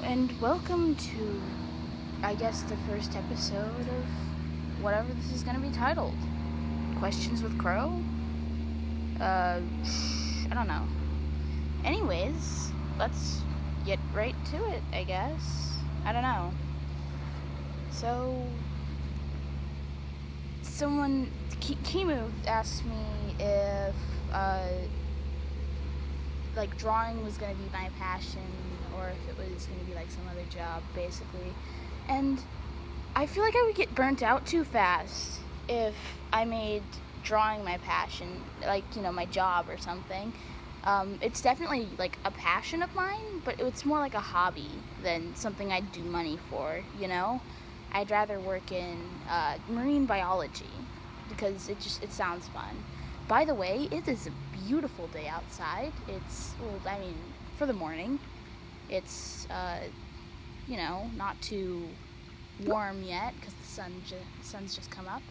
and welcome to, I guess, the first episode of whatever this is going to be titled. Questions with Crow? I don't know. Anyways, let's get right to it, I guess. I don't know. So, Kimu asked me if, drawing was going to be my passion or if it was going to be, some other job, basically. And I feel like I would get burnt out too fast if I made drawing my passion, my job or something. It's definitely, a passion of mine, but it's more like a hobby than something I'd do money for, I'd rather work in marine biology because it sounds fun. By the way, it is a beautiful day outside. It's, for the morning. It's, not too warm yet because the sun's just come up.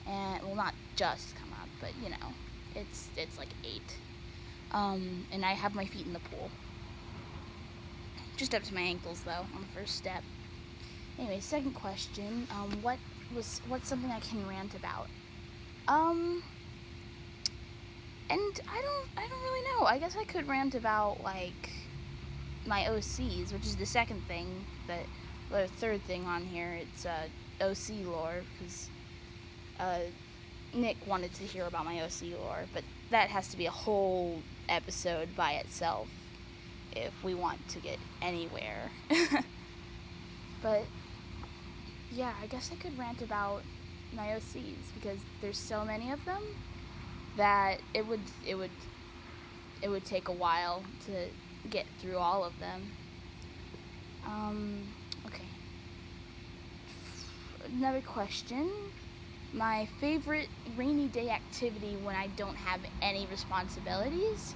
And, not just come up, but, it's like 8. And I have my feet in the pool. Just up to my ankles, though, on the first step. Anyway, second question, what's something I can rant about? And I don't really know. I guess I could rant about, my OCs, which is the second thing the third thing on here. It's, OC lore, because, Nick wanted to hear about my OC lore, but that has to be a whole episode by itself if we want to get anywhere. But, yeah, I guess I could rant about my OCs, because there's so many of them that it would take a while to get through all of them. Okay. Another question. My favorite rainy day activity when I don't have any responsibilities.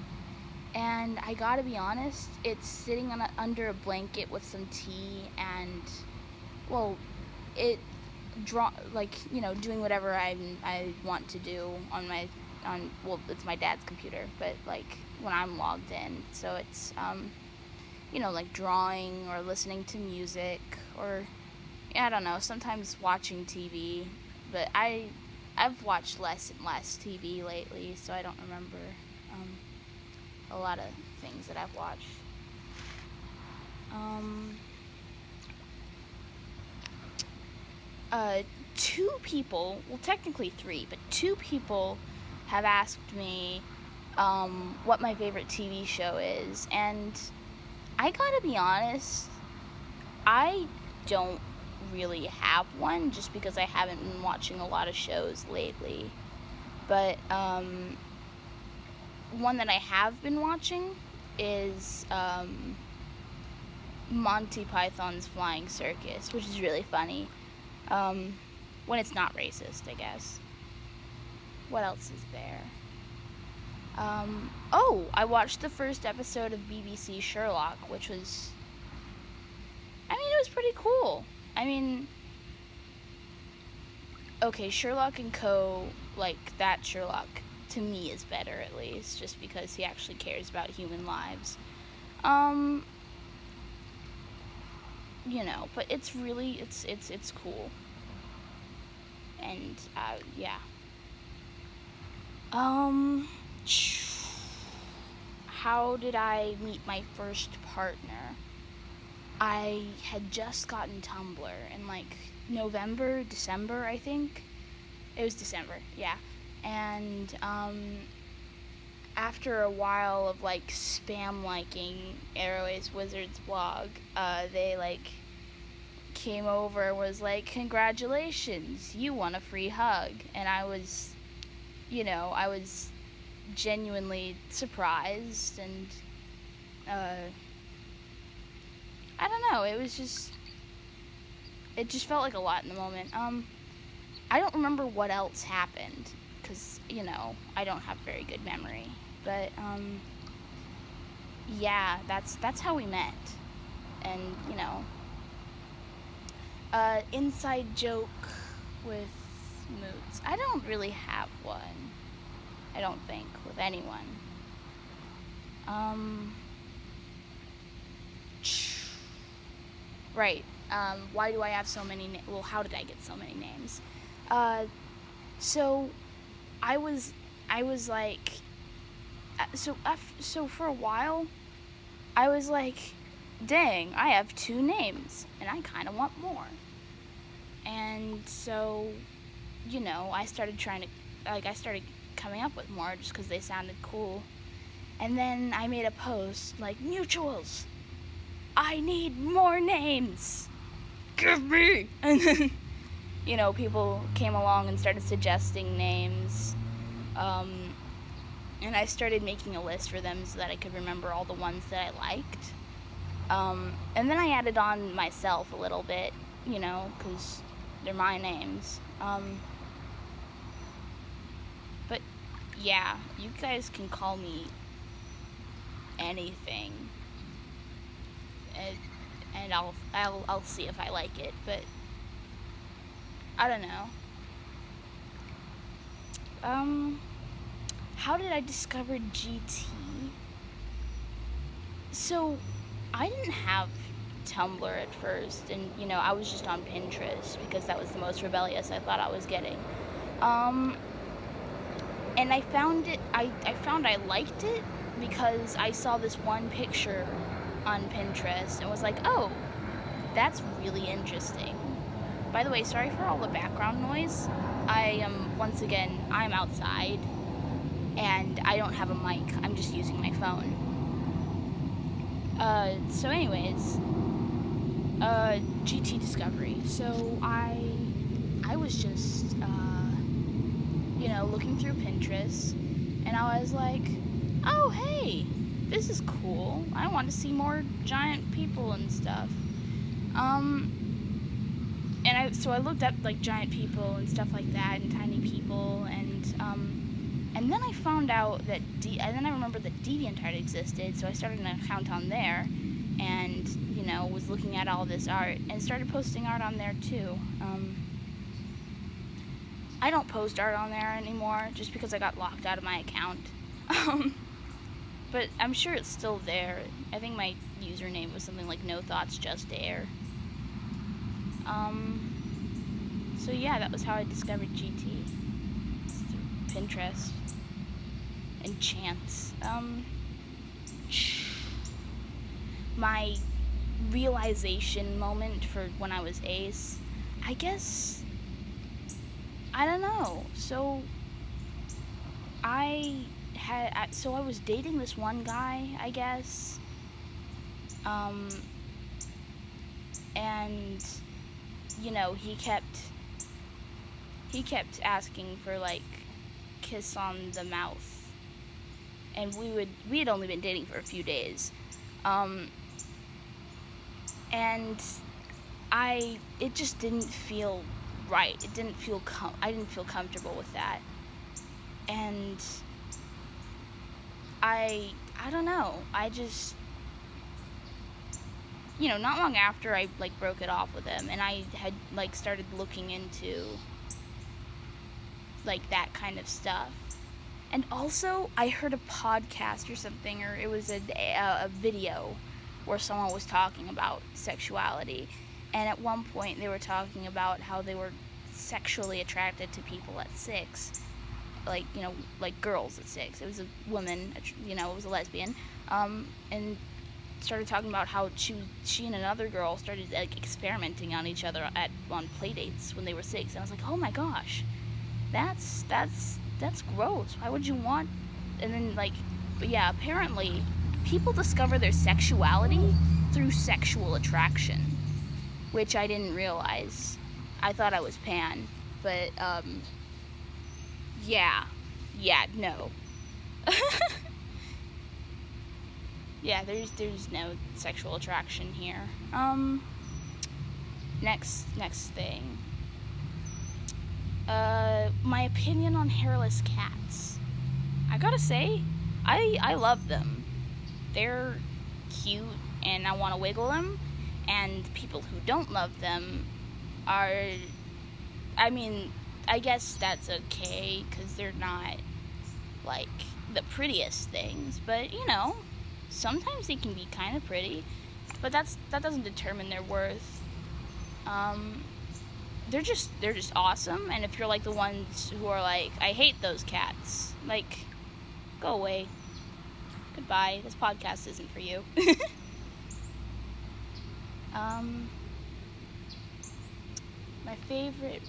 And I gotta be honest, it's sitting under a blanket with some tea and, doing whatever I want to do it's my dad's computer, but, when I'm logged in. So it's, drawing or listening to music or, I don't know, sometimes watching TV. But I've watched less and less TV lately, so I don't remember a lot of things that I've watched. Two people, well, technically 3, but 2 people have asked me what my favorite TV show is, and I gotta be honest, I don't really have one, just because I haven't been watching a lot of shows lately. But one that I have been watching is Monty Python's Flying Circus, which is really funny. When it's not racist, I guess. What else is there? I watched the first episode of BBC Sherlock, which was, it was pretty cool. Okay, Sherlock & Co., that Sherlock, to me, is better, at least, just because he actually cares about human lives. But it's really, it's cool. And, yeah. How did I meet my first partner? I had just gotten Tumblr in, November, December, I think. It was December, yeah. And, after a while of, spam liking Airways Wizards blog, they, came over and was like, congratulations, you won a free hug. And I was genuinely surprised, and, I don't know, it just felt like a lot in the moment. I don't remember what else happened, because, I don't have very good memory. But, yeah, that's how we met. And, inside joke with moods. I don't really have one, I don't think, with anyone. Right. Why do I have so many well, how did I get so many names? So I was like so for a while I was like, dang, I have 2 names and I kind of want more. And so, I started I started coming up with more just because they sounded cool. And then I made a post like, mutuals, I need more names. Give me. And then, people came along and started suggesting names. And I started making a list for them so that I could remember all the ones that I liked. And then I added on myself a little bit, because they're my names. But yeah, you guys can call me anything, and I'll see if I like it. But I don't know. How did I discover GT? So I didn't have Tumblr at first, and I was just on Pinterest because that was the most rebellious I thought I was getting. And I found it. I found I liked it because I saw this one picture on Pinterest and was like, oh, that's really interesting. By the way, sorry for all the background noise. I'm outside and I don't have a mic. I'm just using my phone. So anyways, GT Discovery. So I was just, looking through Pinterest, and I was like, oh, hey, this is cool. I want to see more giant people and stuff. So I looked up, like, giant people and stuff like that, and tiny people, and then I found out that, and then I remembered that DeviantArt existed, so I started an account on there, and, was looking at all this art, and started posting art on there, too. I don't post art on there anymore, just because I got locked out of my account. But I'm sure it's still there. I think my username was something like No Thoughts Just Air. So yeah, that was how I discovered GT. It's through Pinterest and chance. My realization moment for when I was ace, I guess, I don't know. So I was dating this one guy, I guess. And he kept asking for, like, kiss on the mouth, and we had only been dating for a few days, and it just didn't feel right. It didn't feel I didn't feel comfortable with that, and I don't know. I just, not long after I, like, broke it off with him, and I had, like, started looking into, like, that kind of stuff. And also, I heard a podcast or something, or it was a video where someone was talking about sexuality, and at one point they were talking about how they were sexually attracted to people at 6, like, like girls at 6. It was a woman, it was a lesbian, and started talking about how she and another girl started, like, experimenting on each other on play dates when they were 6. And I was like, oh my gosh, that's gross. Why would you want? And then, like, but yeah, apparently people discover their sexuality through sexual attraction, which I didn't realize. I thought I was pan, but yeah, no. Yeah, there's no sexual attraction here. Next thing. My opinion on hairless cats. I gotta say, I love them. They're cute, and I want to wiggle them. And people who don't love them are, I mean, I guess that's okay, because they're not, like, the prettiest things. But, sometimes they can be kind of pretty. but that doesn't determine their worth. They're just awesome, and if you're like the ones who are like, I hate those cats, like, go away. Goodbye. This podcast isn't for you. My favorite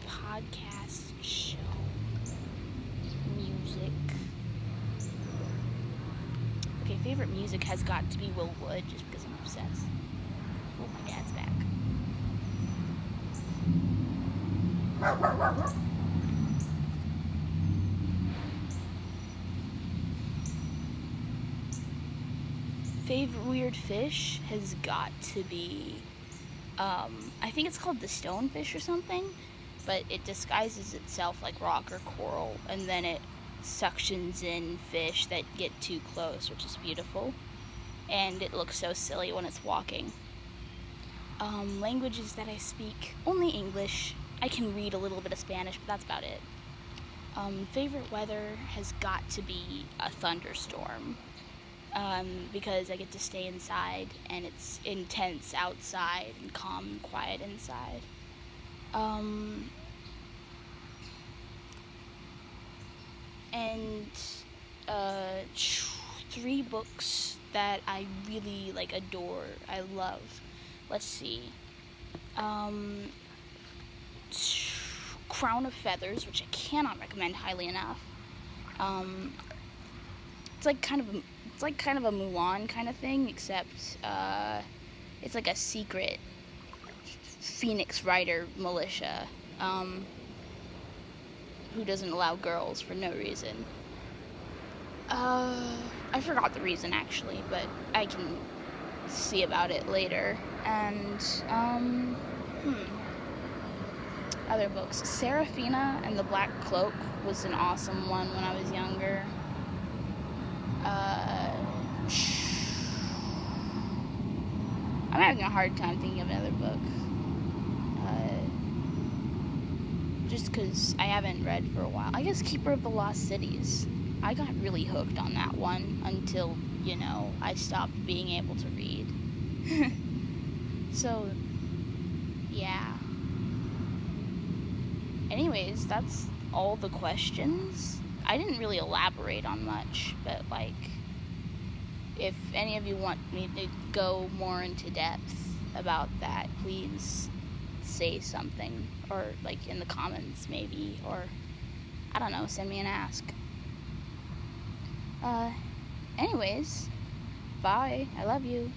podcast show, music. Okay, favorite music has got to be Will Wood, just because I'm obsessed. Oh, my dad's back. Favorite weird fish has got to be, I think it's called the stonefish or something, but it disguises itself like rock or coral, and then it suctions in fish that get too close, which is beautiful, and it looks so silly when it's walking. Languages that I speak, only English. I can read a little bit of Spanish, but that's about it. Favorite weather has got to be a thunderstorm. Because I get to stay inside, and it's intense outside and calm and quiet inside. And 3 books that I really like, adore, I love. Let's see. Crown of Feathers, which I cannot recommend highly enough. It's like kind of a Mulan kind of thing, except it's like a secret Phoenix Rider militia who doesn't allow girls for no reason. I forgot the reason actually, but I can see about it later. And other books. Seraphina and the Black Cloak was an awesome one when I was younger. I'm having a hard time thinking of another book. Just because I haven't read for a while. I guess Keeper of the Lost Cities. I got really hooked on that one until, I stopped being able to read. So, yeah. Anyways, that's all the questions. I didn't really elaborate on much, but, if any of you want me to go more into depth about that, please say something, or, in the comments, maybe, or, I don't know, send me an ask. Anyways, bye. I love you.